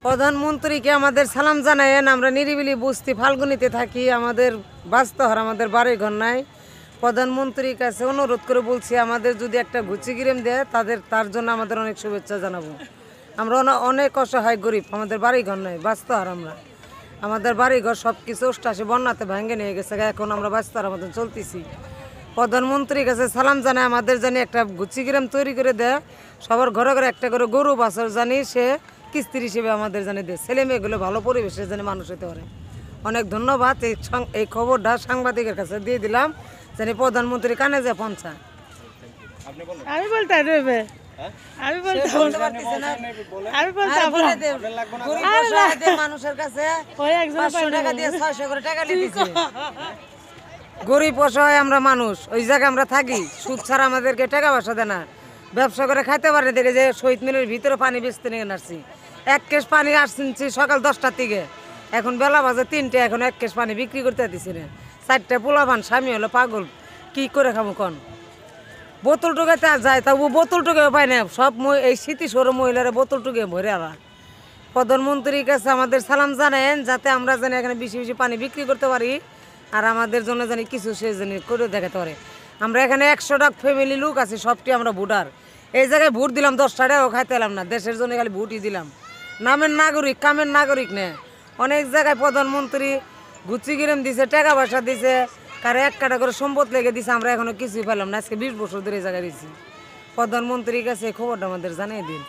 প্রধানমন্ত্রীকে আমাদের সালাম জানায়েন। আমরা নিরিবিলি বস্তি ফাল্গুনিতে থাকি, আমাদের বাঁচতে হয়, আমাদের বাড়ি ঘর নাই। প্রধানমন্ত্রীর কাছে অনুরোধ করে বলছি, আমাদের যদি একটা ঘুচিগিরেম দেয় তার জন্য আমাদের অনেক শুভেচ্ছা জানাবো। আমরা অনেক অসহায় গরিব, আমাদের বাড়ি ঘর নাই, বাঁচতে হয়। আমাদের বাড়ি ঘর সব কিছু অষ্টাশি বন্যাতে ভেঙে নিয়ে গেছে, এখন আমরা বাঁচতে হয় আমাদের চলতেছি। প্রধানমন্ত্রীর কাছে সালাম জানায়, আমাদের জানি একটা ঘুচিগিরাম তৈরি করে দেয়, সবার ঘরে ঘরে একটা করে গরু বাছর জানি সে কিস্তির হিসেবে আমাদের জানি দেয়, ছেলে মেয়েগুলো ভালো পরিবেশে জানি মানুষ হতে পারে। অনেক ধন্যবাদ। এই খবরটা সাংবাদিকের কাছে দিয়ে দিলাম, জানি প্রধানমন্ত্রী কানে যে পৌঁছা। আমি বলতে দেবে মানুষের কাছে 500 টাকা দিয়ে 600 করে টাকা দিতেছে। গরিব অসহায় আমরা মানুষ, ওই জায়গায় আমরা থাকি, সুদ ছাড়া আমাদেরকে টাকা পয়সা দেয় না, ব্যবসা করে খাইতে পারে। দেখে যে শহীদ মিলের ভিতরে পানি বেচতে নিয়ে আসছি, 1 কেস পানি আসছি সকাল 10টার থেকে, এখন বেলা বাজে 3টে, এখন 1 কেস পানি বিক্রি করতে দিচ্ছি না। 4টে পোলাপান, স্বামী হলো পাগল, কি করে খাবো কন? বোতল টুকাতে যায়, তা ও বোতল টুকে পায় না, সব এই স্মৃতিসৌর মহিলারা বোতল টুকে ভরে আলা। প্রধানমন্ত্রীর কাছে আমাদের সালাম জানেন, যাতে আমরা জানি এখানে বেশি বেশি পানি বিক্রি করতে পারি, আর আমাদের জন্য জানি কিছু সে জানি করে দেখাতে পারে। আমরা এখানে 100টা ফ্যামিলি লোক আছি, সবটি আমরা ভোটার। এই জায়গায় ভোট দিলাম, 10 টাকাও খাইতে এলাম না, দেশের জন্য খালি ভোটই দিলাম। নামের নাগরিক, কামের নাগরিক নে। অনেক জায়গায় প্রধানমন্ত্রী ঘুচিগিরেম দিছে, টাকা পয়সা দিছে, কারো 1 কাটা করে সম্পদ লেগে দিছে, আমরা এখনো কিছুই পেলাম না। আজকে 20 বছর ধরে এই জায়গায় দিয়েছি। প্রধানমন্ত্রীর কাছে খবরটা আমাদের জানিয়ে দিন।